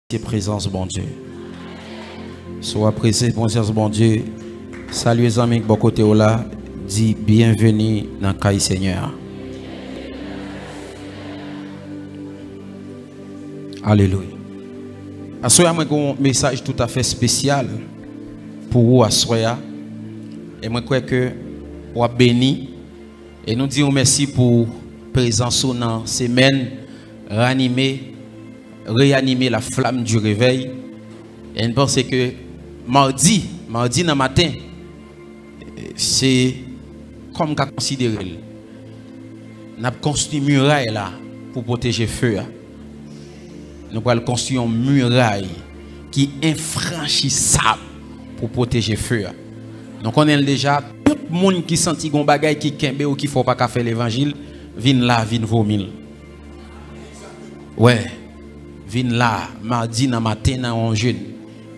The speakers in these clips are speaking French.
Présence bon Dieu. Soit apprécié présence bon Dieu. Salut les amis bon côté là, dit bienvenue dans Caille Seigneur. Alléluia. Assoya moi un message tout à fait spécial pour vous assoya. Et moi crois que vous béni et nous disons merci pour présence dans la semaine réanimer la flamme du réveil. Et je pense que mardi dans le matin, c'est comme qu'à considérer. Nous avons construit une muraille là pour protéger le feu. Nous allons construire une muraille qui est infranchissable pour protéger le feu. Donc on est déjà, tout le monde qui senti qu'on bagaille qui kembe ou qui ne faut pas faire l'évangile, vient là, vient vomir. Ouais. Vin là, mardi dans matin dans un jeune.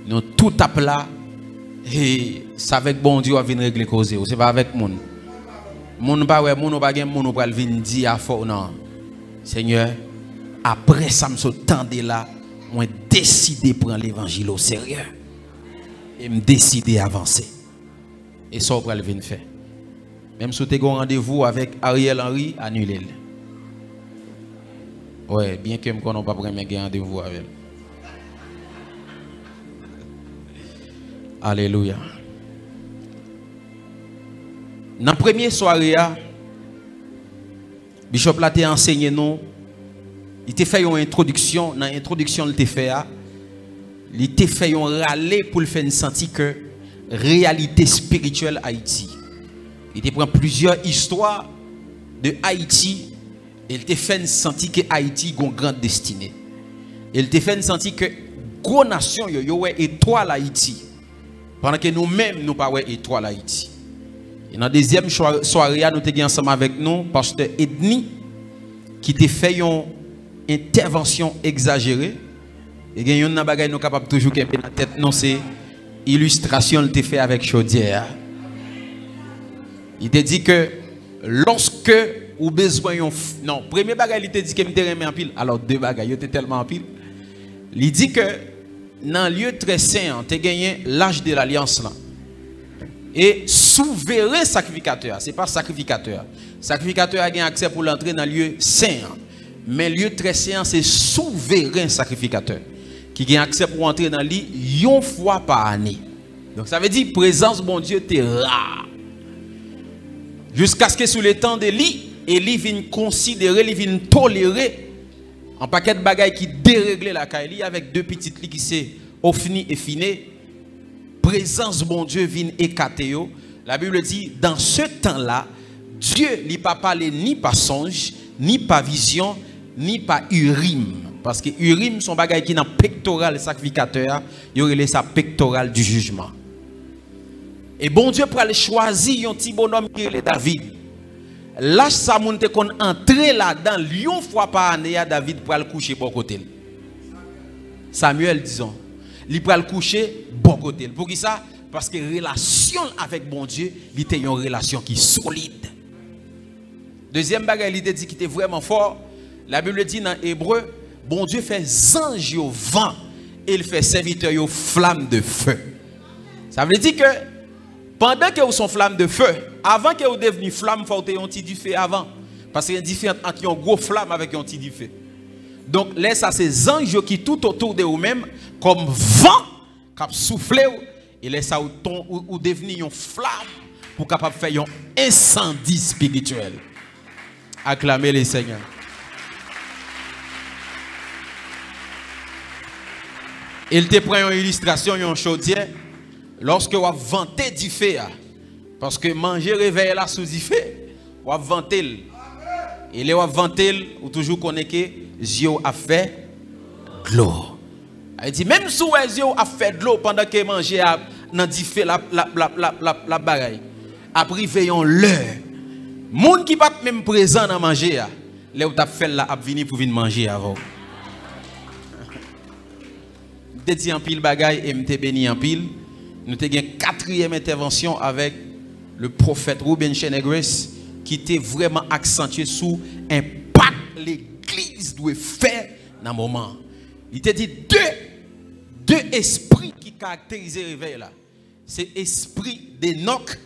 Nous tout à plat et c'est avec bon Dieu vient régler cause. C'est pas avec moun. Moun pas ouais, moun pas gen moun pour venir dire à fort non. Seigneur, après ça me tendez là, moi décidé prendre l'évangile au sérieux et me décider avancer. Et ça pour venir faire. Même si tu as un rendez-vous avec Ariel Henry, annulez-le. Ouais, bien que je ne connais pas prendre un rendez-vous avec elle. Alléluia. Dans la première soirée, Bishop l'a enseigné nous. Il t'a fait une introduction. Dans l'introduction, il t'a fait un râler pour le faire sentir que réalité spirituelle Haïti. Il t'a pris plusieurs histoires de Haïti. Il te fait sentir que Haïti a une grande destinée. Il te fait sentir que gros nation yo étoile Haïti. Pendant que nous-mêmes nous pas étoile Haïti. Et dans la deuxième soirée nous sommes ensemble avec nous pasteur Edni qui te fait une intervention exagérée. Et il y a une bagaille nous capable toujours qu'un peu dans tête non c'est illustration il te fait avec chaudière. Il te dit que lorsque ou besoin non premier bagage il te dit que me te remet en pile alors deux bagages il était tellement en pile il dit que dans lieu très saint tu as gagné l'âge de l'alliance là et souverain sacrificateur c'est pas sacrificateur a gagné accès pour l'entrer dans lieu saint mais lieu très saint c'est souverain sacrificateur qui gagne accès pour entrer dans lui une fois par année. Donc ça veut dire présence bon Dieu t'es rare jusqu'à ce que sous le temps de lui et lui vient considérer, lui vient tolérer un paquet de bagailles qui dérègle la caille avec deux petites lits qui c'est Ofni et Finé. Présence bon Dieu vient écarter. La Bible dit dans ce temps-là, Dieu n'a pas parlé ni par songe, ni par vision, ni par Urim. Parce que Urim sont bagailles qui dans pectoral sacrificateur, il y aurait sa pectoral du jugement. Et bon Dieu pour aller choisir un petit bonhomme qui est David. L'âge ça monte qu'on entre là-dedans une fois par année à David pour aller coucher bon côté. Samuel disons, il pour aller coucher bon côté. Pour qui ça? Parce que relation avec bon Dieu, il était une relation qui est solide. Deuxième bagage, il dit qui était vraiment fort. La Bible dit dans Hébreu, bon Dieu fait ange au vent et il fait serviteur au flamme de feu. Ça veut dire que pendant que vous sont flamme de feu, avant que vous deveniez flamme, il faut que vous ayez un petit feu avant. Parce qu'il y a une différence entre une grosse flamme avec un petit feu. Donc, là, ça, c'est les anges qui tout autour de vous-même, comme vent, qui soufflé, et là, ça, vous devenez une flamme pour capable faire un incendie spirituel. Acclamez les Seigneurs. Il te prend une illustration, une chaudière. Lorsque vous vantez du feu, parce que manger réveil là sous du feu, vous vantez. Et là vous vantez, vous toujours connaissez que Dieu a fait de l'eau. Il dit même si Dieu a fait de l'eau pendant que manger dans du feu la bagaille. Après veillons l'heure. Moun qui pas même présent dans manger là, vous avez fait là a venir pour venir manger avant. Te dit en pile bagaille et m'te béni en pile. Nous avons une quatrième intervention avec le prophète Ruben Chenegres qui était vraiment accentué sur l'impact que l'église doit faire dans le moment. Il te dit deux deux esprits qui caractérisent le réveil là. C'est esprit d'Enoch,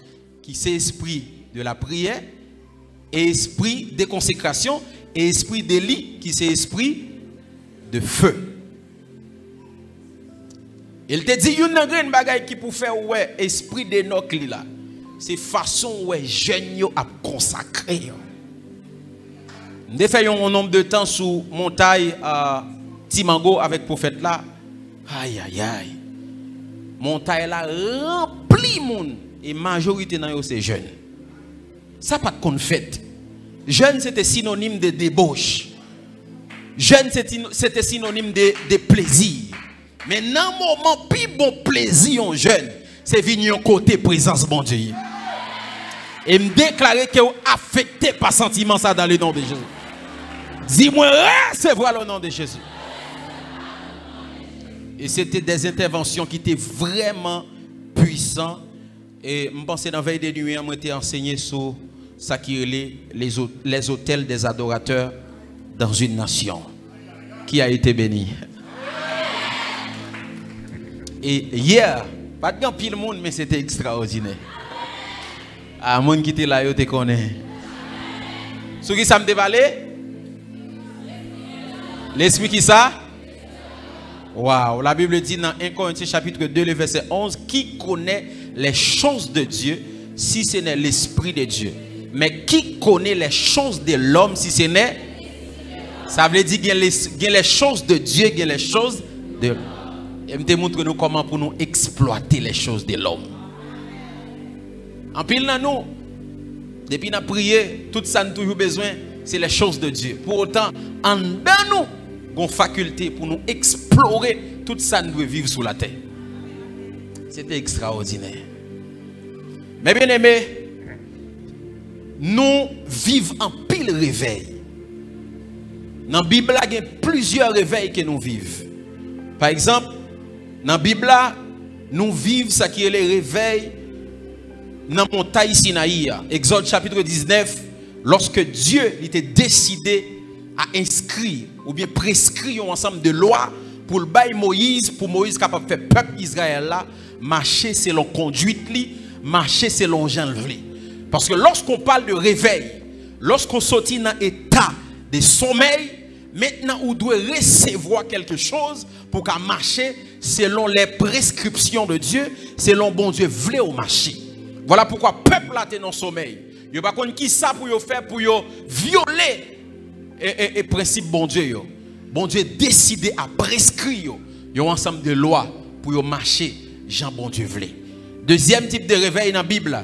qui c'est esprit de la prière, et esprit de consécration, et esprit d'Élie, qui c'est esprit de feu. Il te dit, il y a une bagaille qui pour faire ouais, esprit d'Enoch là. C'est façon ouais, jeune à consacrer. Nous avons fait un nombre de temps sous montagne à Timango avec le prophète là. Aïe aïe aïe. Montagne là rempli monde et majorité dans eux c'est jeunes. Ça pas de fait. Jeune c'était synonyme de débauche. Jeune c'était synonyme de plaisir. Mais dans le moment plus bon plaisir en jeune, c'est venir côté présence bon Dieu. Et me déclarer que vous affecté par sentiment ça dans le nom de Jésus. Dis-moi recevoir le nom de Jésus. Et c'était des interventions qui étaient vraiment puissantes. Et je pense que dans la veille des nuits, on été enseigné sur ça qui est les hôtels des adorateurs dans une nation qui a été bénie. Et hier, pas de grand pile monde, mais c'était extraordinaire. Ah, monde qui était là, yo te connaît. Ce qui ça me dévalé? L'esprit qui ça? Waouh, la Bible dit dans 1 Corinthiens chapitre 2, le verset 11, qui connaît les choses de Dieu si ce n'est l'esprit de Dieu? Mais qui connaît les choses de l'homme si ce n'est? Ça veut dire qu'il y a les choses de Dieu, il y a les choses de l'homme. Et me montre nous comment pour nous exploiter les choses de l'homme. En pile dans nous, depuis nous prié, tout ça nous toujours besoin, c'est les choses de Dieu. Pour autant, en dedans nous, nous avons faculté pour nous explorer tout ça nous doit vivre sur la terre. C'était extraordinaire. Mais bien aimé, nous vivons en pile réveil. Dans la Bible, il y a plusieurs réveils que nous vivons. Par exemple, dans la Bible, nous vivons ce qui est le réveil dans la montagne Sinaï. Exode chapitre 19, lorsque Dieu était décidé à inscrire ou bien prescrire un ensemble de lois pour le bail Moïse, pour Moïse capable de faire peuple Israël là, marcher selon conduite, marcher selon Jean. Parce que lorsqu'on parle de réveil, lorsqu'on sortit dans l'état de sommeil, maintenant on doit recevoir quelque chose pour qu'à marcher selon les prescriptions de Dieu, selon bon Dieu voulait au marché. Voilà pourquoi le peuple là est dans le sommeil. Il n'y a pas qui ça pour faire pour violer et principe bon Dieu. Bon Dieu décidé à prescrire un ensemble de lois pour marcher Jean bon Dieu voulait. Deuxième type de réveil dans la Bible,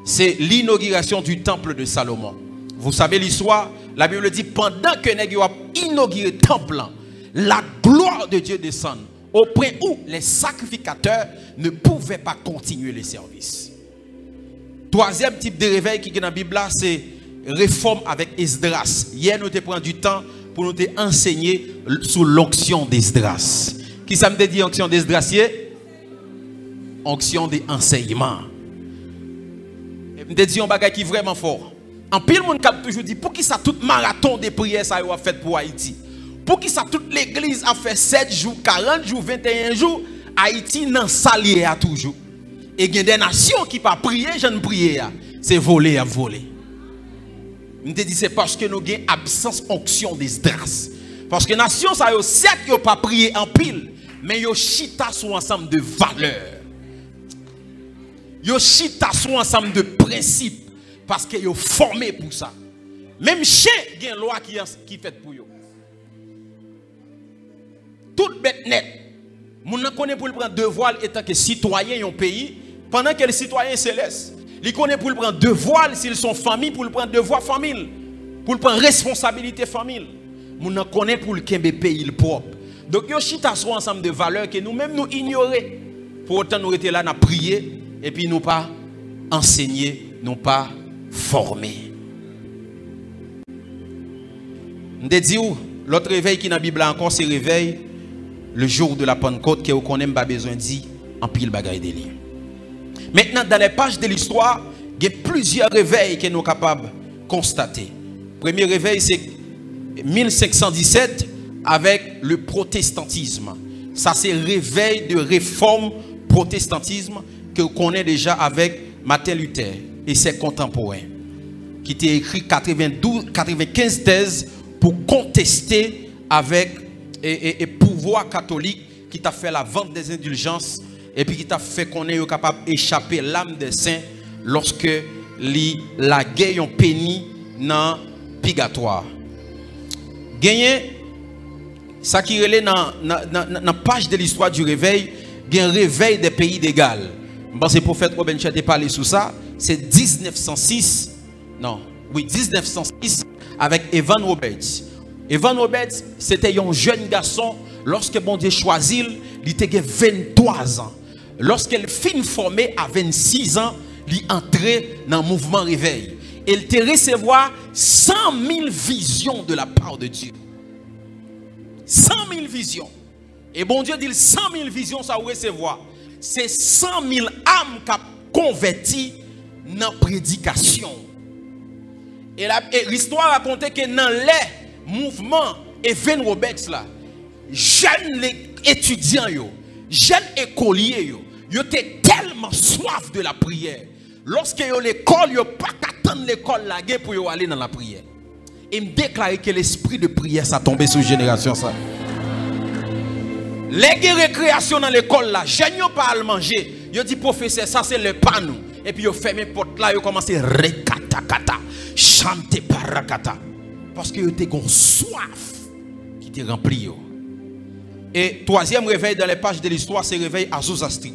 c'est l'inauguration du temple de Salomon. Vous savez l'histoire, la Bible dit pendant que Nèg a inauguré le temple, la gloire de Dieu descend au point où les sacrificateurs ne pouvaient pas continuer le service. Troisième type de réveil qui est dans la Bible, c'est réforme avec Esdras. Hier, nous avons pris du temps pour nous enseigner sous l'onction d'Esdras. Qui ça me dit onction d'Esdras? Onction des enseignements. Et me dit un bagage qui est vraiment fort. En pile, le monde a toujours dit pour qui ça tout marathon de prières ça a fait pour Haïti? Pour qui ça toute l'église a fait 7 jours, 40 jours, 21 jours, Haïti n'en salier à toujours. Et il y a des nations qui ne pas prier, je ne prie. C'est voler à voler. Je te dis c'est parce que nous avons une absence d'onction d'Esdras. Parce que les nations, ça a certes qu'ils n'ont pas prié en pile, mais ils ont chita sur ensemble de valeurs. Ils ont chita sur ensemble de principes. Parce qu'ils ont formé pour ça. Même chien, il y a une loi qui est faite pour eux. Toute bête net. Moun nan connaît pour le prendre devoir étant que citoyen d'un pays, pendant que les citoyens se laissent. Ils connaissent pour le prendre devoir s'ils sont famille, pour le prendre devoir famille, pour le prendre responsabilité famille. Moun nan connaît pour le kembe pays propre. Donc yo chita sur ensemble de valeurs que nous-mêmes nous ignorons. Pour autant nous étions là, nous prier et puis nous pas enseigner, nous pas former. Nous dit l'autre réveil qui est dans la Bible encore, c'est réveil le jour de la Pentecôte que vous connaissez pas besoin de dire en pile bagaille de lire. Maintenant dans les pages de l'histoire, il y a plusieurs réveils que nous sommes capables de constater. Le premier réveil c'est 1517 avec le protestantisme. Ça c'est réveil de réforme protestantisme que qu'on connaît déjà avec Martin Luther et ses contemporains, qui t'a écrit 95 thèses pour contester avec et pouvoir catholique qui t'a fait la vente des indulgences et puis qui t'a fait qu'on est capable d'échapper l'âme des saints lorsque la guerre ont péni dans purgatoire. Gagné ça qui relève dans la page de l'histoire du réveil, il y a un réveil des pays d'égal. Le prophète Robin Chet a parlé sur ça. C'est 1906. Non, oui, 1906 avec Evan Roberts. Evan Roberts, c'était un jeune garçon. Lorsque bon Dieu choisit, il était 23 ans. Lorsqu'elle finit formée à 26 ans, il entrait dans le mouvement réveil. Elle te recevoir 100 000 visions de la part de Dieu. 100 000 visions. Et bon Dieu dit 100 000 visions, ça vous recevoir. C'est 100 000 âmes qui ont converti dans la prédication. Et l'histoire racontait que dans les mouvements Evan Roberts là, jeunes étudiants, jeunes écoliers, ils étaient tellement soif de la prière. Lorsque ils ont l'école, ils n'ont pas qu'attendre l'école pour aller dans la prière. Et me déclarer que l'esprit de prière ça tombé sur la génération ça. Les récréations dans l'école là, jeunes n'ont pas à le manger. Ils dit professeur ça c'est le panou. Et puis ils fermé porte là, ils commencent à rekata chanter parakata parce que ils étaient gon soif qui était rempli. Et troisième réveil dans les pages de l'histoire, c'est le réveil Azusa Street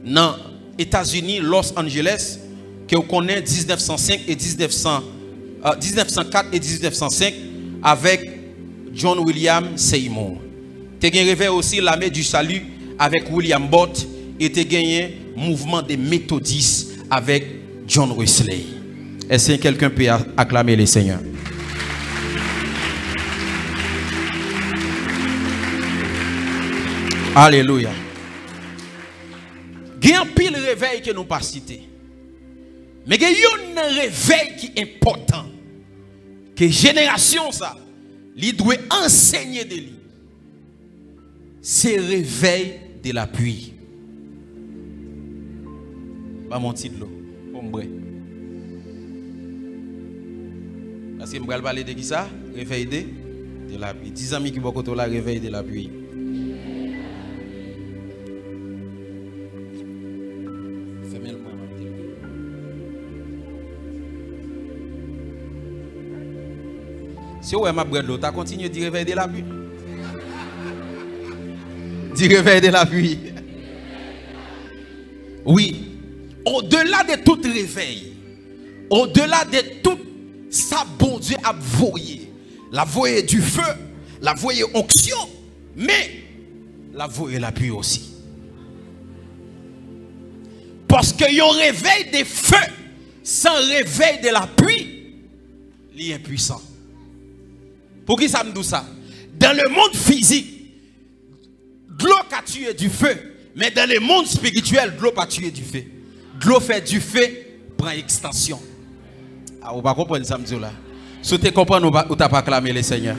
dans États-Unis, Los Angeles, que vous connaissez 1905 et 1904 et 1905 avec John William Seymour. Tu as réveil aussi l'armée du salut avec William Bott et tu as gagné mouvement des méthodistes avec John Wesley. Est-ce que quelqu'un peut acclamer le Seigneur? Alléluia. Il y a un pile réveil que nous pas cité. Mais il y a un réveil qui est important. Que génération ça, il doit enseigner de lui. C'est le réveil de la pluie. Pas mon titre là. Parce que je vais parler de qui ça? Réveil de la pluie. 10 amis qui vont côté là, réveil de la pluie. Si vous avez ma brède l'eau, tu continues de réveiller de la pluie. Dis réveil de la pluie. Oui. Au-delà de tout réveil, au-delà de tout ça, bon Dieu a voyé. La voyée du feu, la voyée onction, mais la voyée la pluie aussi. Parce qu'il y a un réveil des feux sans réveil de la pluie, il est impuissant. Pour qui ça me dit ça? Dans le monde physique, de l'eau a tué du feu, mais dans le monde spirituel, de l'eau a tué du feu. De l'eau fait du feu, prend extension. Ah, vous ne comprenez pas ça, me dit là. Si vous comprenez, vous n'avez pas acclamé le Seigneur.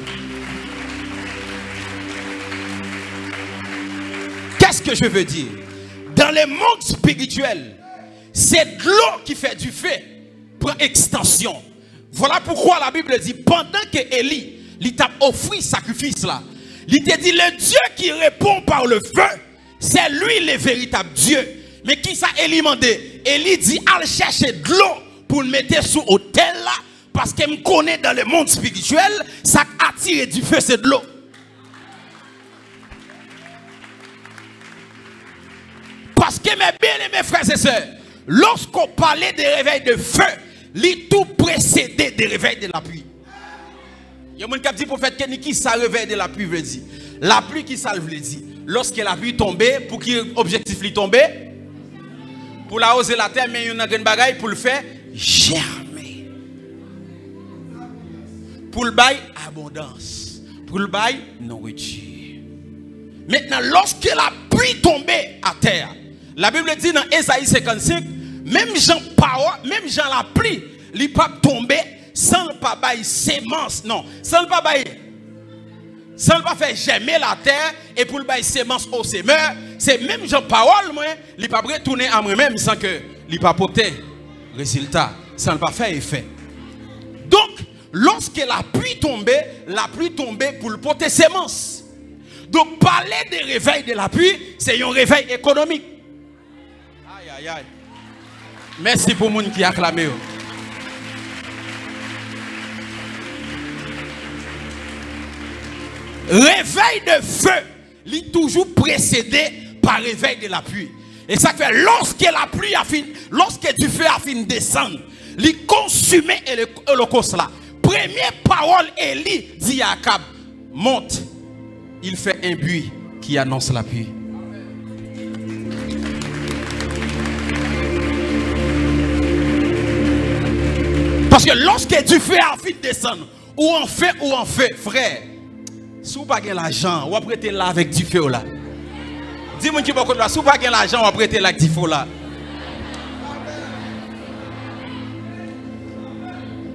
Qu'est-ce que je veux dire? Dans le monde spirituel, c'est de l'eau qui fait du feu, prend extension. Voilà pourquoi la Bible dit, pendant que Élie, il t'a offert sacrifice là, il t'a dit, le Dieu qui répond par le feu, c'est lui le véritable Dieu. Mais qui ça Élie demandé? Élie dit, allez chercher de l'eau pour le mettre sous l'autel là, parce qu'il me connaît dans le monde spirituel, ça attire du feu, c'est de l'eau. Parce que mes bien-aimés frères et sœurs, lorsqu'on parlait des réveils de feu, il tout précédé des réveils de la pluie. Il y a un qui dit prophète Kenny qui ça réveil de la pluie veut dire. La pluie qui ça veut dire. Lorsque la pluie tombait, pour qui objectif lui tomber? Pour la arroser la terre, mais il y a une bagaille pour le faire germer. Pour le bail abondance. Pour le bail nourriture. Maintenant, lorsque la pluie tombait à terre, la Bible dit dans Ésaïe 55, même Jean la pluie, il pas tomber sans le pas bail sémence, non, sans le pas bail Ça ne va pas faire germer la terre et pour le bail sémence au semeur. C'est même Jean parole, moi, il ne va pas retourner à moi-même sans que il ne va pas porter résultat. Ça ne va pas faire effet. Donc, lorsque la pluie tombait pour le porter sémence. Donc, parler des réveils de la pluie, c'est un réveil économique. Aïe, aïe, aïe. Merci pour les gens qui acclament. Réveil de feu, il est toujours précédé par réveil de la pluie. Et ça fait lorsque la pluie a fini, lorsque du feu a fini de descendre, il consume l'holocauste là. Première parole, Élie dit à Akab, monte. Il fait un bruit qui annonce la pluie. Parce que lorsque du feu a fini de descendre, ou en fait, frère, si vous n'avez pas l'argent, vous prêtez là avec du feu là. Dis-moi qui va là, si vous n'avez pas l'argent, vous prêtez là avec du feu là.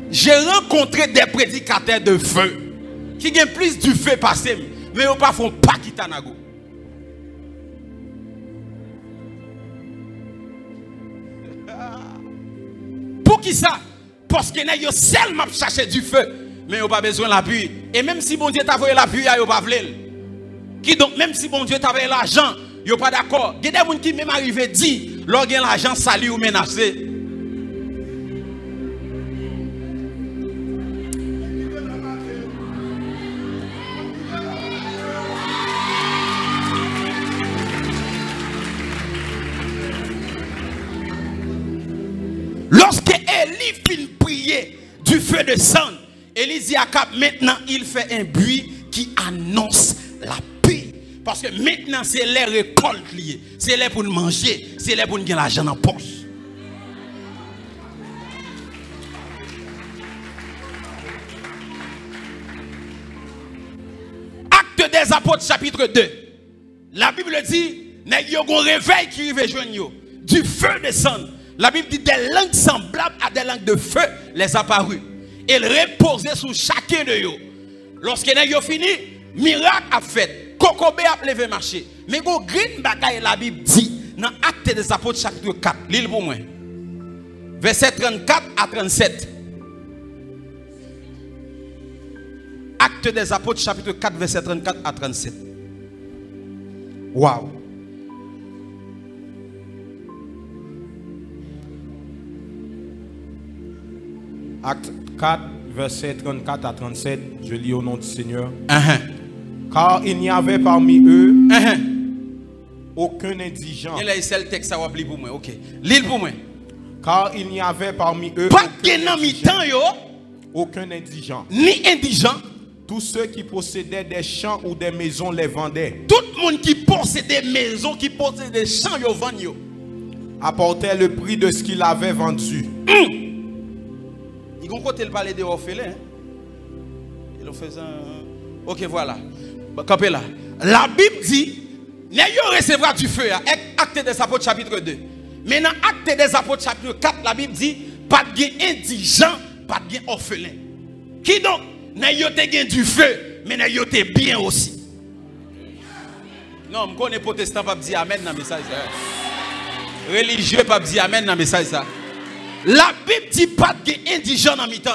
J'ai rencontré des prédicateurs de feu qui ont plus du feu passé, mais ils ne font pas kitanago. Pour qui ça? Parce que vous avez seulement cherché du feu. Mais vous n'avez pas besoin de la pluie. Et même si bon Dieu t'a envoyé la pluie, vous n'avez pas voulu. Qui donc, même si bon Dieu t'a envoyé l'argent, vous n'êtes pas d'accord. Il y a des gens qui même arrivé dit, lorsqu'il y a l'argent sali ou menacé. Lorsque Élie finit de prier, du feu de sang, Élie dit à Akab, maintenant il fait un bruit qui annonce la paix. Parce que maintenant c'est les récoltes liées. C'est les pour nous manger. C'est les pour nous gagner l'argent en poche. Acte des apôtres chapitre 2. La Bible dit, il y a un réveil qui arrive joindre du feu de sang. La Bible dit des langues semblables à des langues de feu les apparues. Elle reposait sur chacun de eux. Lorsque nous avons fini, miracle a fait. Kokobé a levé marché. Mais go green bagaille la Bible dit dans Acte des Apôtres chapitre 4. L'île pour moi. Verset 34 à 37. Acte des Apôtres chapitre 4 verset 34 à 37. Waouh. Acte 4, verset 34 à 37, je lis au nom du Seigneur. Car il n'y avait parmi eux aucun indigent. Il y a le texte, ça va pour moi. Ok. L'île pour moi. Car il n'y avait parmi eux aucun indigent. Ni indigent. Tous ceux qui possédaient des champs ou des maisons les vendaient. Tout le monde qui possédait des maisons, qui possédait des champs, ils vendent. Apportait le prix de ce qu'il avait vendu. Ils ont côté le palais des orphelins. Ils ont fait un. Ok, voilà. Campez là. La Bible dit, n'ayons recevra du feu. Acte des Apôtres chapitre 2. Mais dans Acte des Apôtres chapitre 4, la Bible dit, pas de indigent, pas de orphelin. Qui donc, n'ayons du feu, mais n'ayons bien aussi. Non, je connais protestant pas dire amen dans le message. Religieux pas dire amen dans le message. La Bible dit pas de indigent dans mi-temps.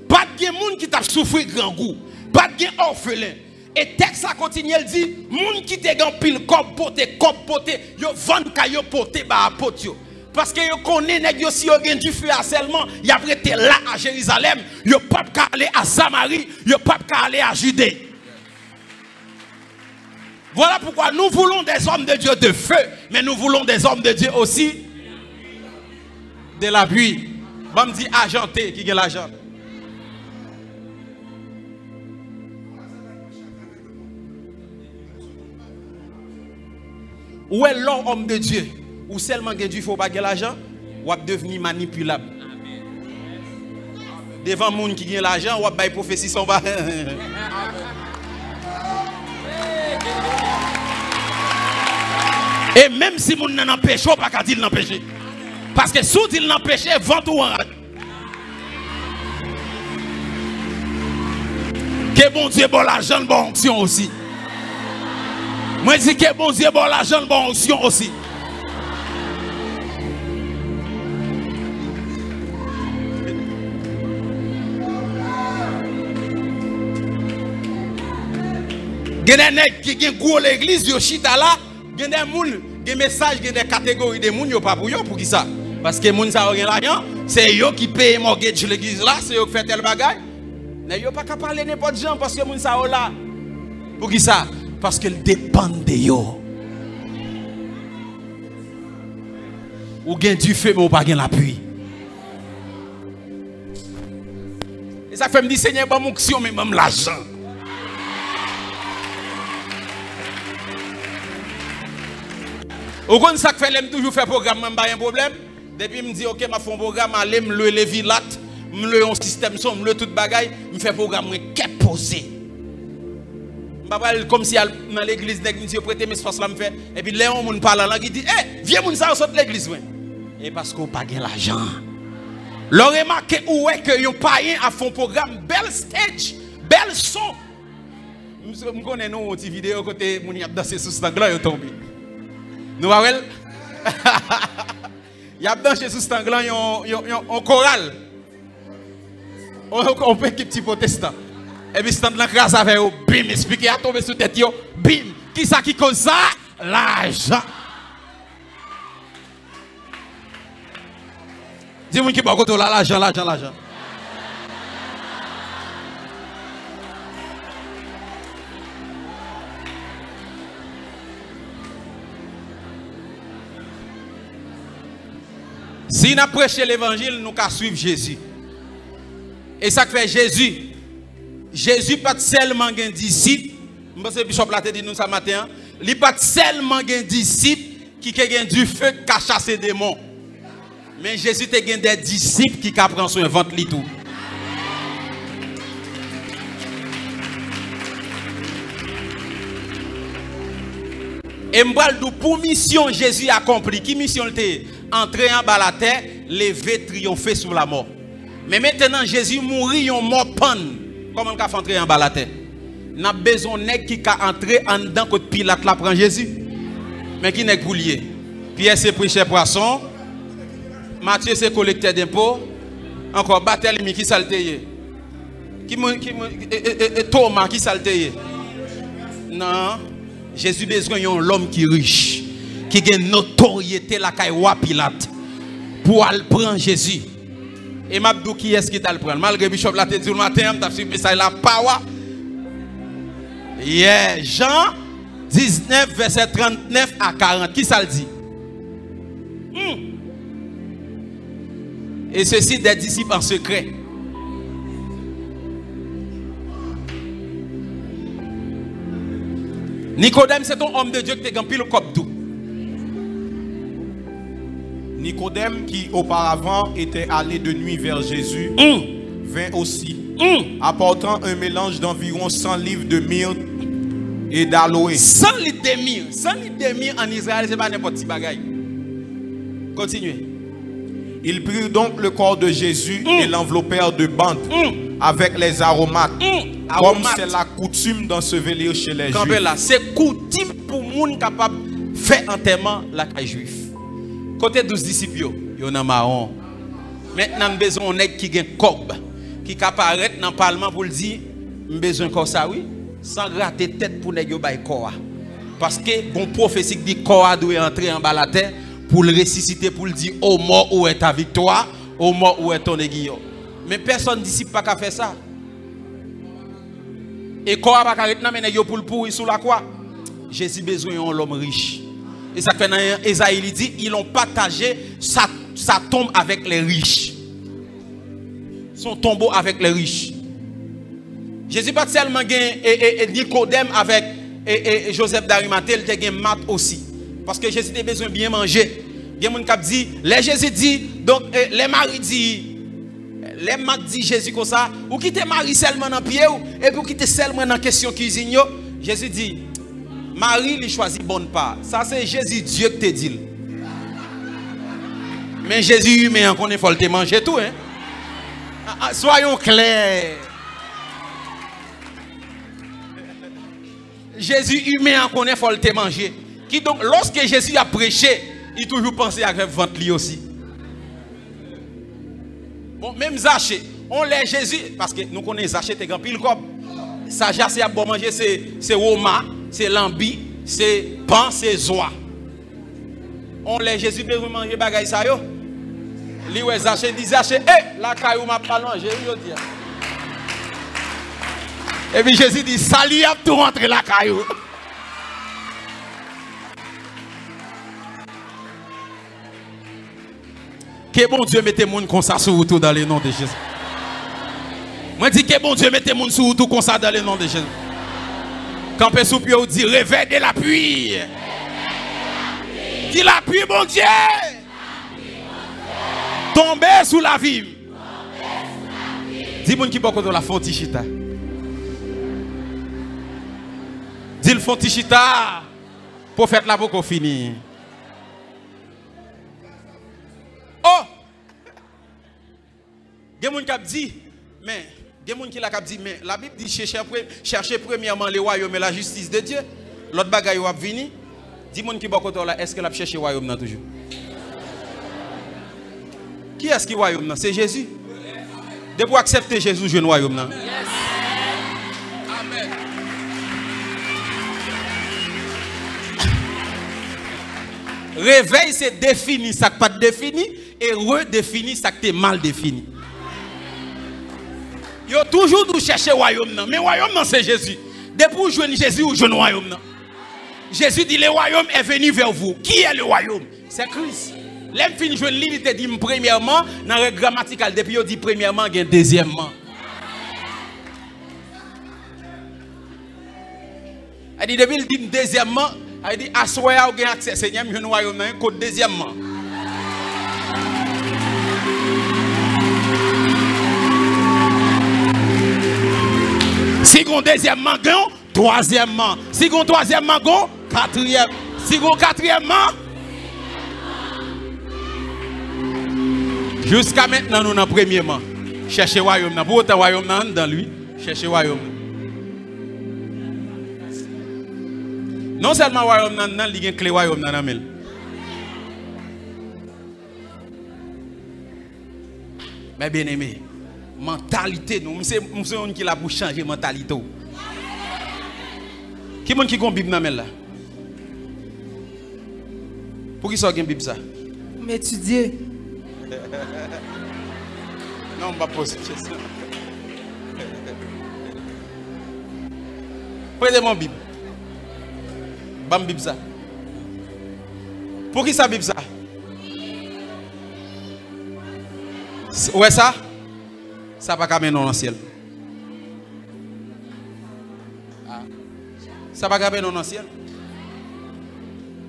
Pas de monde qui t'a souffert grand goût. Pas de orphelin. Et texte ça continue, elle dit, monde qui te gan pile cop poté, yo vend kayo poté ba apot yo. Parce que yo connaît nèg yo si yo gen du feu à seulement, y a prêté là à Jérusalem, yo pas aller à Samarie, yo pas aller à Judée. Voilà pourquoi nous voulons des hommes de Dieu de feu, mais nous voulons des hommes de Dieu aussi de la pluie. Bon me dit argenté qui gagne l'argent. Ou est l'homme de Dieu, ou seulement que Dieu faut pas gagner l'argent, ou devenir manipulable. Devant les gens qui gagnent l'argent, ou bailler prophétie son va. Et même si moun nan empêche, ou pas qu'à dire l'empêcher. Parce que si il l'empêche, vent ou en. que bon Dieu bon l'argent bon onction aussi. Moi dis que bon Dieu bon l'argent bon onction aussi. Il y a des nègres qui ont gros l'église, yo chita là, il y a des moun, des messages, des catégories de moun yo pas pour yo pour qui ça? Parce que moun ça rien l'argent, c'est yo qui paye mortgage l'église là, c'est yo qui fait tel bagage. Mais yo pas capable parler n'importe gens parce que moun ça là. Pour qui ça? Parce qu'elle dépend de yo. Ou gen du feu mais ou pas gen l'appui. Et ça fait me dire Seigneur bon onction mais même l'argent. Ou kon ça fait l'aime toujours faire programme même pas un problème. Depuis me dit OK m'a fait un programme aller me le vilat, me le un système son, me le tout bagaille, me fait programme qu'est posé. Papa comme si dans l'église nèg monsieur prêter mes espace là me fait et puis Léon moun parle là qui dit "Eh, viens moun ça sorte l'église ouais." Et parce qu'on pas gain l'argent. L'on remarqué où est que yon païen a font programme bel stage, bel son. Me connais nous une petite vidéo côté moun y a dansé sous stand là yo tombé. Nous voyons il y a dansé sous stand là yon choral. On peut qui petit protestant. Et puis, stand là, grâce à vous, bim, expliquez, à tomber sous tête, yo, bim. Qui ça qui cause ça? L'argent. Dis-moi qui va côté là, l'argent. Si nous prêchons l'évangile, nous allons suivre Jésus. Et ça fait Jésus pas seulement un disciple, je pense que Bishop l'a dit nous ce matin, il n'est pas seulement un disciple qui a du feu qui a chassé des démons. Mais Jésus a des disciples qui prennent son ventre tout. Et pour mission Jésus accompli, qui mission était entrer en bas la terre, lever, triompher sur la mort. Mais maintenant Jésus mourit en mort panne. Comment on peut entrer en bas la terre? Nous avons besoin de qui peut entrer en dedans que Pilate la prend Jésus. Mais qui n'est pas lié? Pierre c'est prêcheur poisson. Matthieu c'est collecteur d'impôts. Encore Barthélemy qui salteye. Thomas qui salteye. Non. Jésus besoin d'un l'homme qui est riche. Qui a une notoriété la caille Pilate. Pour aller prendre Jésus. Et Mabdou qui est-ce qui t'a le prendre? Malgré Bishop l'a dit le matin, t'as suivi ça la power. Yeah, Jean 19 verset 39 à 40. Qui ça le dit? Et ceci des disciples en secret. Nicodème, c'est ton homme de Dieu qui te gagne le cop tout. Nicodème, qui auparavant était allé de nuit vers Jésus, vint aussi, apportant un mélange d'environ 100 livres de myrrhe et d'aloe. 100 litres de myrrhe. 100 litres de myrrhe en Israël, ce n'est pas n'importe quel bagaille. Continuez. Ils prirent donc le corps de Jésus et l'enveloppèrent de bandes avec les aromates, comme c'est la coutume d'ensevelir chez les Juifs. C'est coutume pour les gens capables de faire enterrement la caille juif. Côté 12 disciples, il y en a marron. Maintenant, nous avons besoin d'un qui a un cob, qui apparaît dans le parlement pour dire, nous avons besoin de ça, oui, sans gratter tête pour nous bailler corps. Parce que bon prophétie dit corps doit entrer en bas la terre pour le ressusciter, pour le dire, au mort où est ta victoire, au mort où est ton aiguillon. Mais personne disciple pas qu'à faire ça. Et corps pas qu'à rester pour le pourrir sous la croix. Jésus besoin d'un homme riche. Et ça fait dans Esaïe, il dit, ils ont partagé sa tombe avec les riches. Son tombeau avec les riches. Jésus pas seulement et Nicodème avec Joseph d'Arimathée, il a Marthe aussi. Parce que Jésus a besoin de bien manger. Il y a des gens qui disent, les Jésus dit, donc les maris disent, les Marthe dit Jésus comme ça, ou quitter Marie seulement dans le pied, et puis quitter seulement dans la question cuisine, Jésus dit, Marie lui choisit bonne part. Ça c'est Jésus Dieu qui te dit. Mais Jésus humain, on faut te manger tout. Hein? Soyons clairs. Jésus humain en connaît, il faut le manger. Qui donc, lorsque Jésus a prêché, il toujours pensé à vente lui aussi. Bon, même Zaché, on l'a Jésus, parce que nous connaissons Zaché, t'es grand pile comme. Saja, c'est à bon manger, c'est Oma, c'est Lambi, c'est Pan, c'est Zoa. On l'a Jésus, peut manger bagaille ça yo. Li ouais Zaché, dit Zaché, la caillou m'a pas manger, yo dit. Et puis Jésus dit, salut à tout rentrer la caillou. Que bon Dieu mette moun comme ça sur tout dans le nom de Jésus. Moi dis que bon Dieu mette moun sur tout comme ça dans le nom de Jésus. Quand pe sou pied ou dit réveil de la pluie. Dis la pluie bon Dieu. Tomber sous la vie. Dis moun qui beaucoup de la fontichita. Dis le fontichita. Prophète là pour fini. Oh! Il y a des gens qui disent, mais il y a des gens qui disent, mais la Bible dit chercher premièrement le royaume et la justice de Dieu. L'autre bagaille va venir. Dis gens qui sont là, est-ce que la cherche le royaume toujours? Qui est-ce qui est le royaume? C'est Jésus. De pour accepter Jésus, je le royaume. Amen. Réveil, c'est définir ça qui pas défini et redéfinir ça qui est mal défini. Il y a toujours nous chercher le royaume, mais le royaume c'est Jésus. Depuis que vous jouez Jésus, vous jouez le royaume. Jésus dit le royaume est venu vers vous. Qui est le royaume? C'est Christ. L'homme fin jouer il te dit premièrement, dans le grammatical, depuis il dit premièrement, il y a deuxièmement. Il dit depuis il dit deuxièmement. Il dit, assoya ou gen accès, Seigneur, je ne vois pas code deuxièmement. Si on deuxièmement, troisièmement. Si on troisièmement, quatrième. Si on quatrièmement, jusqu'à maintenant, nous avons premièrement. Cherchez le royaume. Pour autant, le royaume dans lui. Cherchez le royaume. Non seulement le royaume nan li gen clé royaume nan amel. Mais bien aimé, mentalité nous c'est on qui la pour changer mentalité. Qui monde qui gon Bible nan amel là? Pour qui ça gen Bible ça? M'étudier. Non, on va poser question. Prenez mon Bible. Bam Bible ça. Pour qui ça Bible ça? Ouais ça? Ça pas camé non dans le ciel. Ça pas camé non dans le ciel.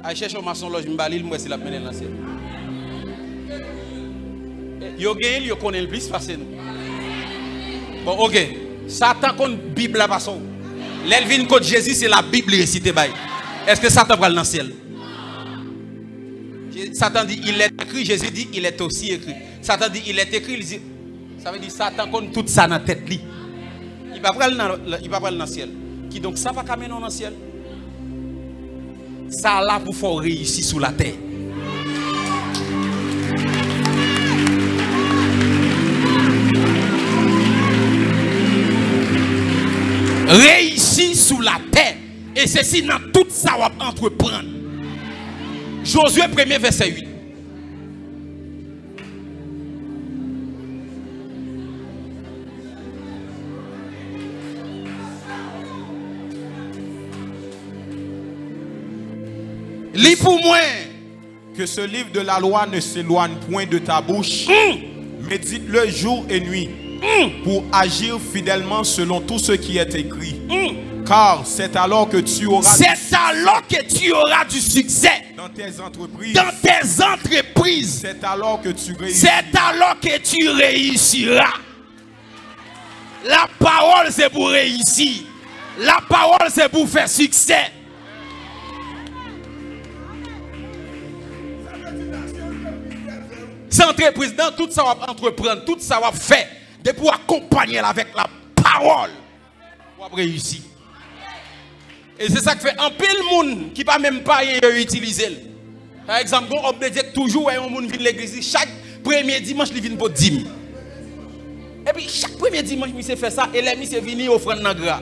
Aïe cherche un maçon loge m'balil moi si la mené dans le ciel. Yo gagne yo connaît le plus facile nous. Bon OK. Satan connaît Bible la façon. L'elvin code Jésus c'est la Bible récité bail. Est-ce que Satan va dans le ciel? Satan dit il est écrit, Jésus dit il est aussi écrit. Satan dit il est écrit, il dit, ça veut dire Satan connaît tout ça dans la tête lui. Il va pas dans le ciel. Qui donc ça va camener dans le ciel? Ça là pour faire réussir sur la terre. Réussir sur la terre. Et ceci dans tout ça va entreprendre. Josué 1er verset 8. Lis pour moi. Que ce livre de la loi ne s'éloigne point de ta bouche. Médite-le jour et nuit. Pour agir fidèlement selon tout ce qui est écrit. Car c'est alors que tu auras du succès dans tes entreprises. C'est alors que tu réussiras. C'est alors que tu réussiras. La parole c'est pour réussir. La parole c'est pour faire succès. C'est entreprise dans tout ça va entreprendre, tout ça va faire pour accompagner avec la parole pour réussir. Et c'est ça que fait un pile monde qui pas même pas utiliser. Par exemple, on obéit toujours un monde vient l'église chaque premier dimanche il vient pour dîme. Et puis chaque premier dimanche monsieur fait ça et les monsieur venir offrande dans gras.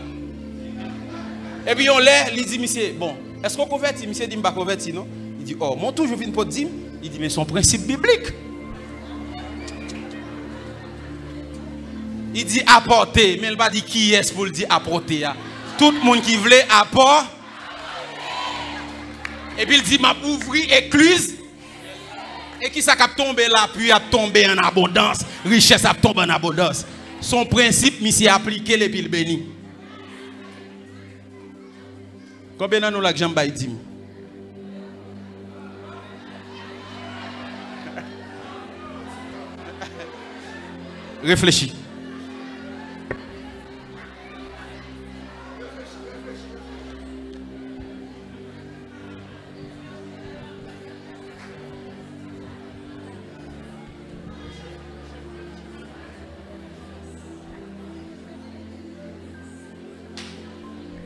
Et puis on l'air il dit monsieur bon, est-ce qu'on convertit monsieur dit pas converti non? Il dit oh, mon toujours vient pour dîme. Il dit mais son principe biblique. Il dit apporter, mais il va dire qui est pour le dire apporter. Tout le monde qui voulait apport. Et puis il dit m'a ouvri écluse. Et qui ça a tombé là, puis a tombé en abondance. Richesse a tombé en abondance. Son principe, monsieur appliqué les piles béni. Combien d'années nous la jambe dit? Réfléchis.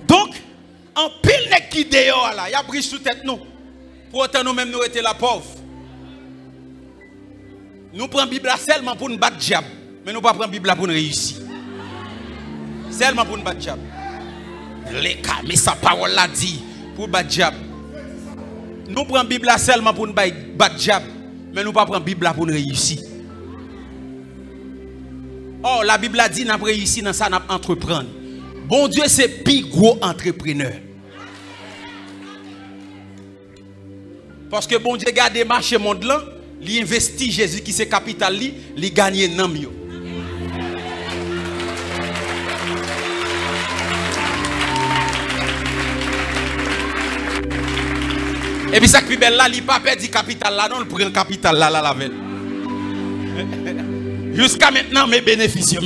Donc, en pile nèg qui dehors là, il a pris sous tête nous. Pour autant nous même nous étions la pauvre. Nous prenons la Bible seulement pour nous battre diable, mais nous ne prenons pas la Bible pour nous réussir. Seulement pour nous battre diable. Les cas, mais sa parole l'a dit pour battre diable. Nous prenons la Bible seulement pour nous battre diable, mais nous ne prenons pas la Bible pour nous réussir. Oh, la Bible a dit nous avons réussi dans ça, nous avons entreprendre. Bon Dieu, c'est le plus gros entrepreneur. Parce que bon Dieu garde le marché monde là, il investit Jésus qui c'est capital, il gagne nan mieux. Et puis ça qui belle là, il pas perdu capital là, non, il prend le capital là la veille. Jusqu'à maintenant mes bénéficiaires.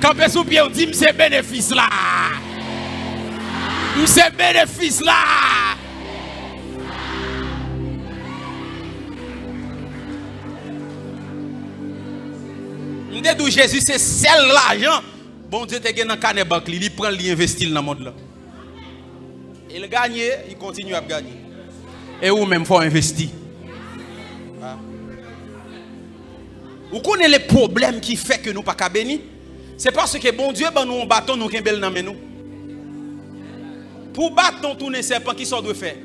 Quand on sous pied, on dit c'est bénéfice là. C'est bénéfice là. M'dé Jésus c'est seul l'argent. Bon Dieu te gagne dans canne banque, il prend il investit dans le monde là. Il gagne, il continue à gagner. Et ou même faut investir. Vous connaissez les problèmes qui fait que nous pas qu'à bénir? C'est parce que bon Dieu ben nous on bâton nous kembel nan men nous. Pour bâton tourner serpent qui sort de faire.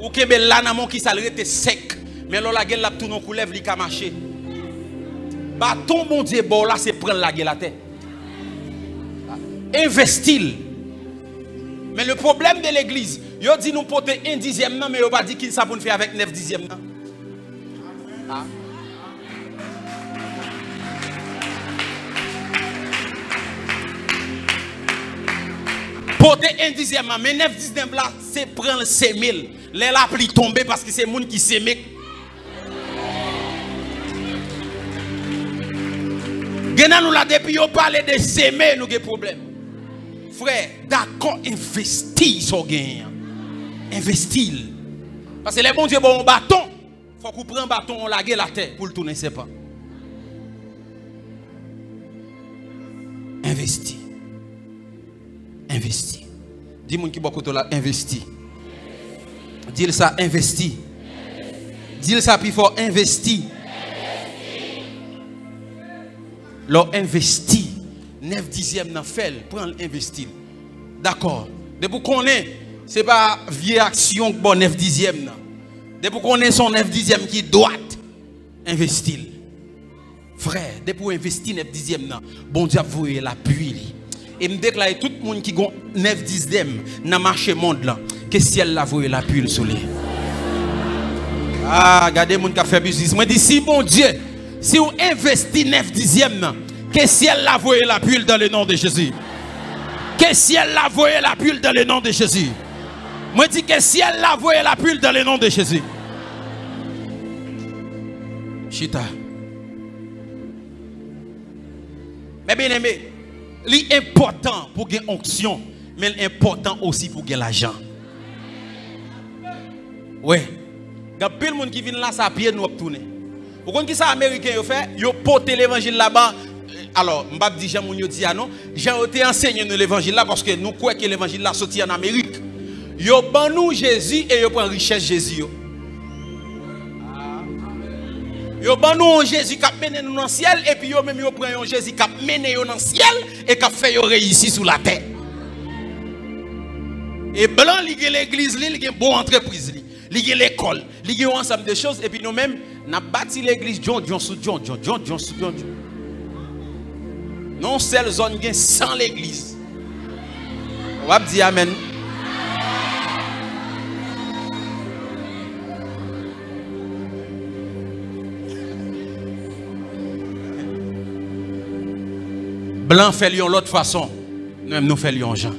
Ou kembel là nan mon qui ça rete sec, mais là la gueule la tourne coulève li ka marcher. Bâton bon Dieu bon là c'est prendre la gueule la terre. Investir. Mais le problème de l'église, yo dit nous porter 1/10 nan mais yo pas dit qui ça pour faire avec 9/10 nan. Ah. Porter 1/10 mais 9/10 là c'est prendre 5000. Les la pli tomber parce que c'est monde qui s'aime. Gena nous la depuis yo parler de s'aimer nous des problèmes. Frère, d'accord investir sur gain. Investir. Parce que les bons Dieu bon bâton. Faut qu'on prenne un bâton, on lague la terre pour le tourner, c'est pas. Investi. Investi. Dis-moi qui beaucoup là, investi. Dis ça, investi. Dis ça, puis faut investi. L'on investi. 9/10 dans fait, prend l'investi. D'accord. Depuis qu'on est, c'est pas vieille action que bon 9/10 nan. Depuis qu'on est son 9/10 qui doit investir. Frère, depuis investir 9/10 nan, bon Dieu vous la pluie. Et me déclare tout le monde qui gon 9/10 dans marché monde là, que ciel la voye la pluie sur lui. Ah, regardez moun qui a fait business. Moi dis si bon Dieu, si vous investissez 9/10 nan, que ciel la voye la pluie dans le nom de Jésus. Que ciel la voye la pluie dans le nom de Jésus. Moi dis que ciel la voye la pluie dans le nom de Jésus. Chita. Mais bien aimé, l'important pour gagner onction, mais l'important aussi pour gagner l'argent. Ouais. Il y a plein de monde qui vient là, ça pied nous tourner. Vous comprenez qui ça américain yo fait? Yo porté l'évangile là-bas. Alors, m'pa dit Jean moun yo dit non, Jean été enseigné nous l'évangile là parce que nous croyons que l'évangile là sorti en Amérique. Yo ban nous Jésus et yo prend richesse Jésus yo. Yo ban nous Jésus qui a mené nous dans le ciel et puis yo même yo prend Jésus qui a mené yo dans le ciel et qui a fait yo réussir sur la terre. Et blanc li gen l'église li gen bon entreprise li gen l'école, li gen un ensemble de choses et puis nous même n'a bâti l'église John sous John. Non seule zone gen sans l'église. On va dire amen. Blanc fait lion l'autre façon. Nous fait lion Jean.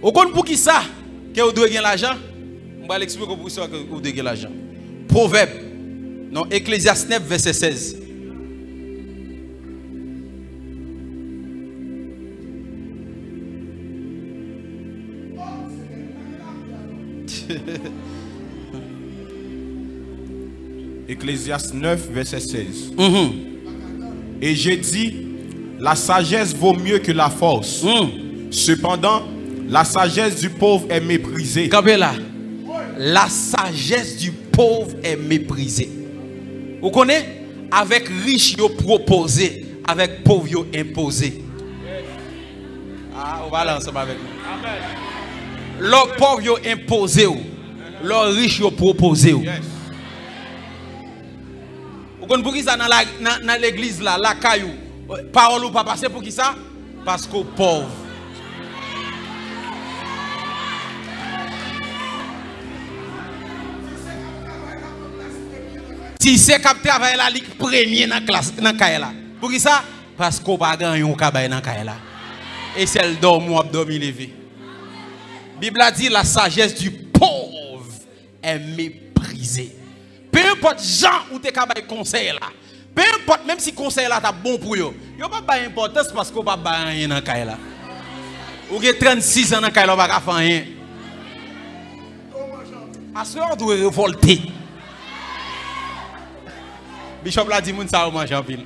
Vous comprenez pour qui ça que vous devez gagner l'argent? On va l'expliquer pour ça que vous devez gagner l'argent. Proverbe. Non, Ecclésiaste 9, verset 16. Ecclésiaste 9, verset 16. Et j'ai dit, la sagesse vaut mieux que la force. Cependant, la sagesse du pauvre est méprisée. Là. La sagesse du pauvre est méprisée. Vous connaissez? Avec riche, yo proposé, avec pauvre, yo imposé. Ah, on va aller ensemble avec nous. Amen. Le pauvre, yo imposé. Le riche, yo proposé. Yes. Vous connaissez pour qui ça dans l'église là, la caillou? Parole ou pas passer pour qui ça? Parce qu'au pauvre. Si c'est cap travail la ligue premier dans classe dans Kaela. Pour qui ça? Parce qu'on pas gagner un cabay dans Kaela. Et c'est le dormi ou abdomen levé. Bible a dit la sagesse du pauvre est méprisée. Peu importe Jean ou te cabay conseil là. Peu importe même si conseil là ta bon pour yo. Yo pas pas importance parce qu'on pas rien dans Kaela. Ou que 36 ans dans Kaela pas faire rien. À ce on doit révolter. Bishop l'a dit, moun sa ou mange en pile.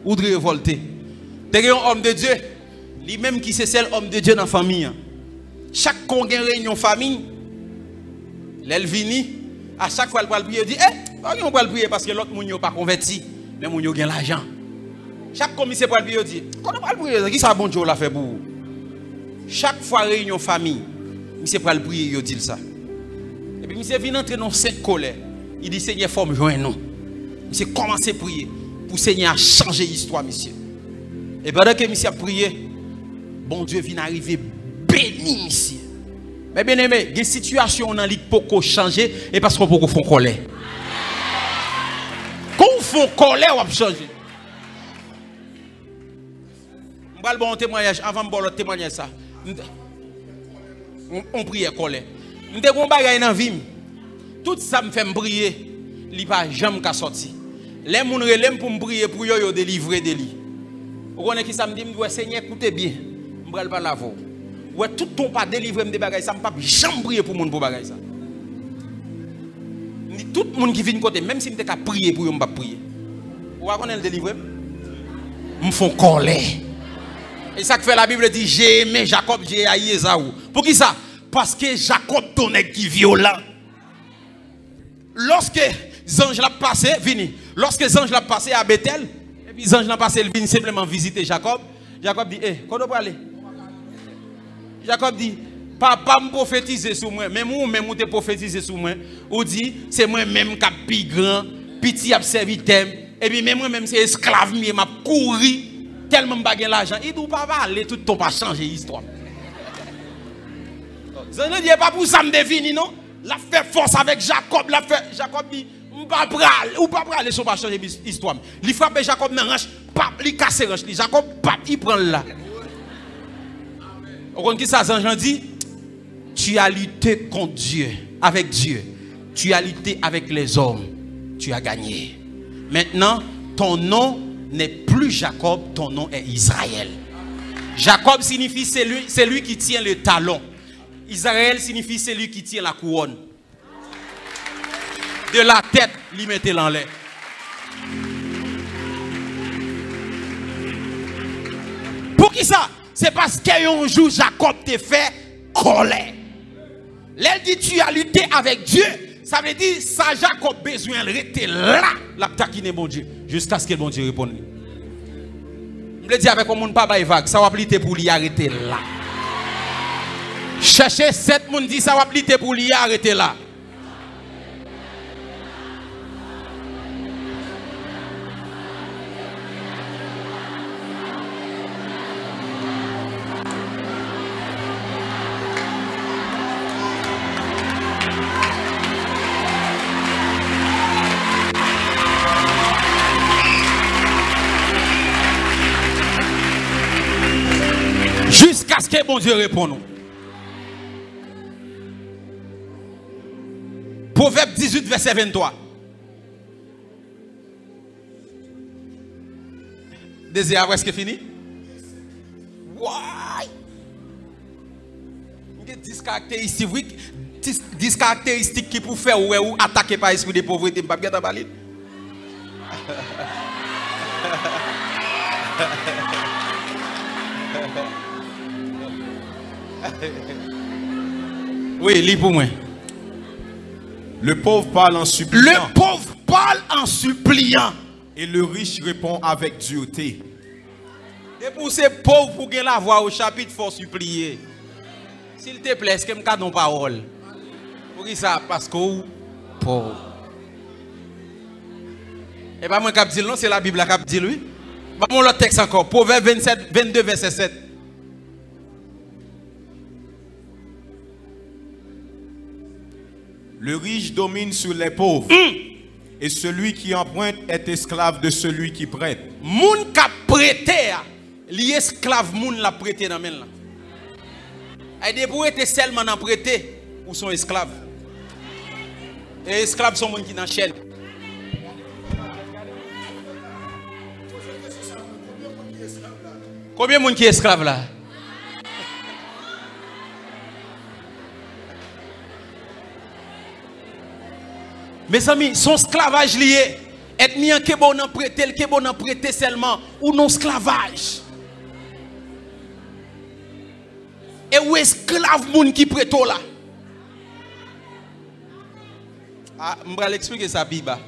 Ou de révolter. T'es un homme de Dieu. Lui-même qui c'est seul homme de Dieu dans la famille. Chaque qu'on gagne réunion famille, l'elle vini, à chaque fois elle va prier, dit, on va prier parce que l'autre moun yo pas converti, mais moun yo gagne l'argent. Chaque commissaire pour prier, dit, qu'on va prier, qui ça bon Dieu l'a fait pour vous? Chaque fois réunion famille, monsieur pour prier, il dit ça. Et puis, monsieur vient entrer dans cette colère. Il dit, Seigneur, faut me joindre nous. Monsieur commence à prier pour Seigneur à changer l'histoire, monsieur. Et pendant que monsieur a prié, bon Dieu vient arriver béni, monsieur. Mais bien aimé, il y a une situation dans laquelle il faut changer et parce qu'on peut faire colère. Quand on fait colère, on va changer. Je vais bon témoignage avant de le témoigner ça. On prie colère. Je suis un dans la vie. Tout ça me fait prier. Il n'y a pas jamais qu'à sortir. Les gens relèvent pour me prier pour yo délivrer des lits. Vous connaissez qui ça me dit? Je dis, Seigneur, écoutez bien. Je ne vais pas la voir. Ouais, tout ton pas délivrer des bagages, ça ne pas jamais prier pour mon pour bagages ça. Tout le monde qui vient de côté, même si je ne prier pour eux, je ne vais pas prier. Vous connaissez le délivrer? Je me fais colère. Et ça que fait la Bible dit, j'ai aimé Jacob, j'ai haï Esaü. Pour qui ça? Parce que Jacob donnait qui violent. Lorsque les anges l'ont passé, vini. Lorsque les anges l'ont passé à Bethel, et puis les anges l'ont passé, ils viennent simplement visiter Jacob. Jacob dit, quand on peut aller? Jacob dit, papa me prophétise sur moi, même ou te prophétise sur moi, ou dit, c'est moi-même qui suis plus grand, petit a servi thème, et puis même moi-même c'est esclave, mais m'a couru, tellement je l'argent. Il dit, pas aller, tout ton pas changer l'histoire. Je ne dis pas pour ça me définir, non? La fait force avec Jacob. Jacob dit, ou pas aller sur pas changer l'histoire. Il frappe Jacob dans la ranche, il casse la ranche. Jacob, il prend là. Vous comprenez qui ça, Jean dit? Tu as lutté contre Dieu, avec Dieu. Tu as lutté avec les hommes. Tu as gagné. Maintenant, ton nom n'est plus Jacob, ton nom est Israël. Jacob signifie c'est lui qui tient le talon. Israël signifie celui qui tient la couronne. De la tête, lui mettez en l'air. Pour qui ça? C'est parce qu'un jour Jacob t'a fait colère. L'elle dit tu as lutté avec Dieu. Ça veut dire ça Jacob besoin de rester là. La taquiner bon Dieu. Jusqu'à ce que bon Dieu réponde. Je me dis avec un monde pas vague. Ça va pliter pour lui arrêter là. Cherchez 7 monde dit ça va pliter pour lui arrêter là. Jusqu'à ce que bon Dieu réponde. Proverbe 18, verset 23. Désir après ce que fini? Why? 10 caractéristiques, oui, 10 caractéristiques qui pour faire ou attaquer par l'esprit de pauvreté, je ne vais pas parler. Oui, lis pour moi. Le pauvre parle en suppliant. Le pauvre parle en suppliant. Et le riche répond avec dureté. Et pour ces pauvres, pour gagner la voix au chapitre, il faut supplier. S'il te plaît, est-ce que je me donne parole? Pour qui ça? Parce que pauvre. Et pas moi qui dis non, c'est la Bible qui dit lui. Pas mon l'autre texte encore. Proverbe 22, verset 7. Le riche domine sur les pauvres. Et celui qui emprunte est esclave de celui qui prête. Moun qui prête, li esclave moun la prêté dans main là. Et des pour être seulement en prêté ou sont esclaves. Et esclaves sont moun qui dans chaîne. Combien de monde qui est esclave là? Mes amis, son esclavage lié. Être mis en kebon en prêté, le kebon en prêté seulement ou non esclavage. Et où esclave moun qui prête là? Ah, je vais l'expliquer ça Biba.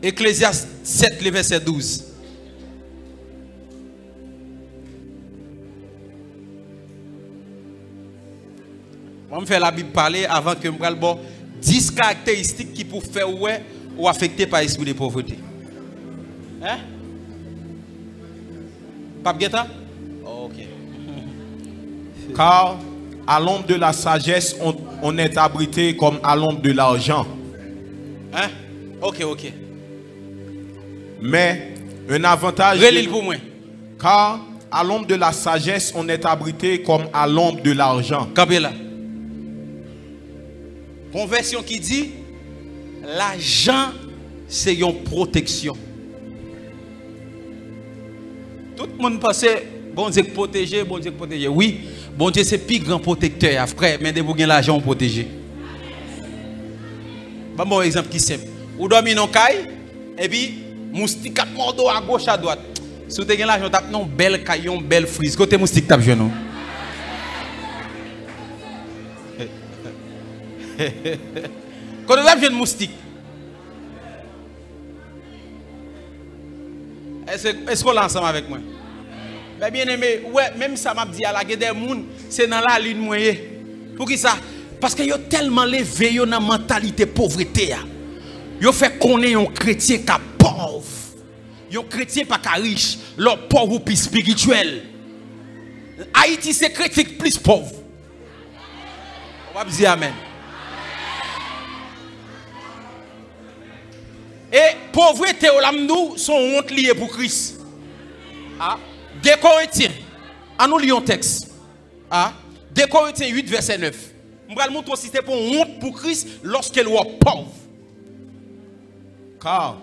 Ecclésiaste 7, le verset 12. On va faire la Bible parler avant que je me bon 10 caractéristiques qui peuvent faire ou affecter par l'esprit de pauvreté. Hein? Pape Guetta? Oh, ok. Car à l'ombre de la sagesse, on est abrité comme à l'ombre de l'argent. Hein? Ok. Mais un avantage. Relève pour moi. Car à l'ombre de la sagesse, on est abrité comme à l'ombre de l'argent. Kabela. Conversion qui dit l'argent c'est une protection. Tout le monde pense bon Dieu protéger, bon Dieu protéger. Oui, bon Dieu c'est plus grand protecteur, frère, mais de vous gagner l'argent protégé. Bon exemple qui simple. Ou dormir dans caille et puis moustique a mordo à gauche à droite. Si vous avez l'argent, tape non belle caille, une belle frise. Côté moustique tape genou. Quand vous avez un moustique, est-ce qu'on est ensemble avec moi? Bien aimé, ouais, même ça m'a dit à la guerre des gens, c'est dans la ligne moyenne. Pour qui ça? Parce que vous avez tellement levé dans la mentalité pauvreté. Vous fait qu'on est un chrétien qui est pauvre. Un chrétien pas riche, leur pauvre ou plus spirituel. Haïti c'est chrétien plus pauvre. On va dire amen. Et pauvreté au lamdou sont honte liées pour Christ. Ah, 2 Corinthiens. À nous lisons texte. Ah, 2 Corinthiens 8 verset 9. Je vais vous montrer si c'était pour honte pour Christ lorsqu'elle est pauvre. Car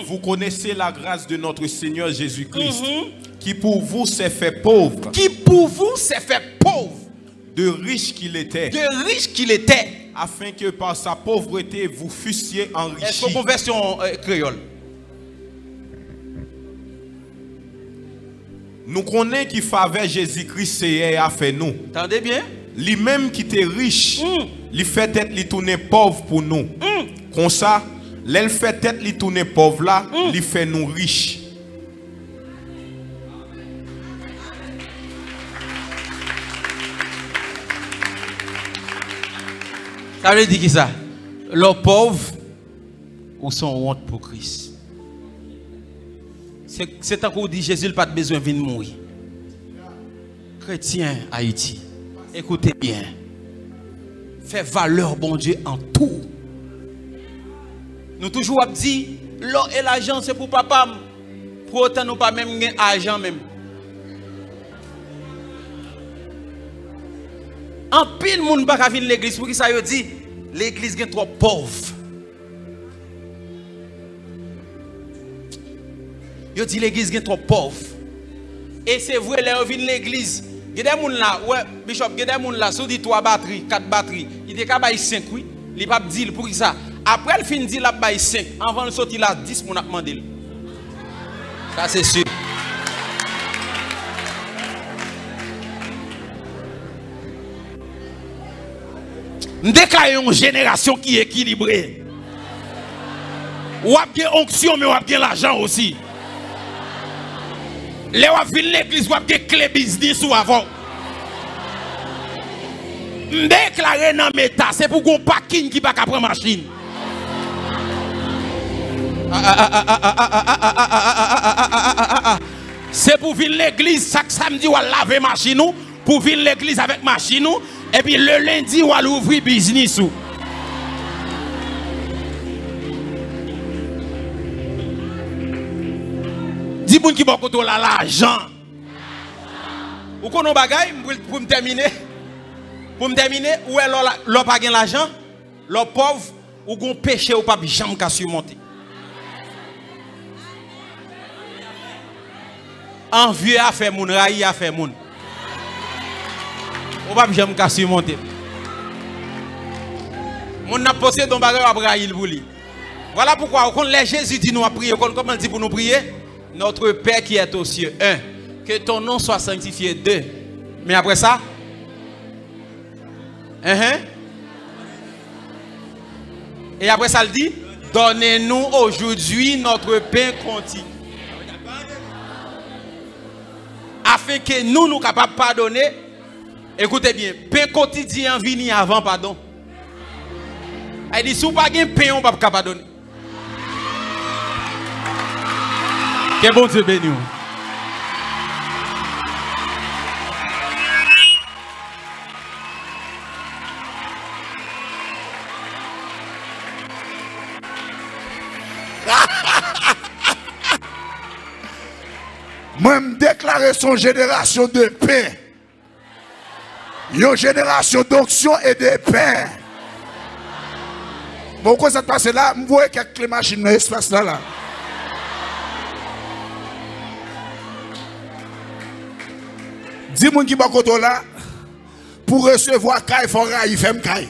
vous connaissez la grâce de notre Seigneur Jésus-Christ, qui pour vous s'est fait pauvre. Qui pour vous s'est fait pauvre. De riche qu'il était. De riche qu'il était. Afin que par sa pauvreté vous fussiez enrichis. Est-ce qu'on version créole? Nous connaissons qui faveur Jésus-Christ a fait nous. Entendez bien? Lui-même qui était riche, il fait tête li tourner pauvre pour nous. Comme ça, l'elle fait tête li tourner pauvre là, il fait nous riches. Ça veut dire qui ça? Les pauvres ou sont honte pour Christ. C'est tant qu'on dit Jésus n'a pas besoin de venir mourir. Chrétien Haïti, écoutez bien. Fait valeur bon Dieu en tout. Nous toujours dit l'or et l'argent c'est pour papa. Pour autant nous pas même gain argent même. En pile moun pas ka venir l'église pour qui ça yo dit l'église est trop pauvre. Yo dit l'église est trop pauvre. Et c'est vrai là vient l'église. Il y a des moun là, ouais, bishop, il y a des moun là, sous dit 3 batteries, 4 batteries, il était ka bay 5 oui, il pas dire pour ça. Après il fin dit la bay 5, avant de sortir là 10 moun a demandé. Ça c'est sûr. Nous déclarons une génération qui est équilibrée. Ou a bien onction, mais ou a bien l'argent aussi. Les ou a vu l'église, ou a bien clé business ou avant. Nous déclarons dans méta, c'est pour qu'on parking qui va prendre machine. C'est pour venir l'église chaque samedi ou à laver machine ou pour venir l'église avec machine ou. Et puis le lundi, on va ouvrir business. Dis moun qui va côté l'argent. Ou qu'on a bagay pour me terminer. Pour me terminer, où est l'on pas gain l'argent, l'on pauvre ou gon péché ou pas jamais qu'à surmonter. Envieux a fait moun, raï a fait moun. On va jamais casser monter. Mon n'a posé dans bagage à brailler pour lui. Voilà pourquoi quand les Jésus dit nous à prier, comment dit pour nous prier? Notre Père qui est aux cieux. 1. Que ton nom soit sanctifié. 2. Mais après ça? Et après ça, il dit, donnez-nous aujourd'hui notre pain quotidien. Afin que nous capables de pardonner. Écoutez bien, pain quotidien vini avant pardon. Elle dit, si vous n'avez pas de pain, on ne peut pas pardonner. Que bon Dieu béni. Moi, je déclare son génération de paix. Une génération d'onction et de paix. Bon, quand ça passe là, je vois quelques machines dans l'espace là. Dis-moi qui va côté là, pour recevoir Kai, il faut railler, fait Kai.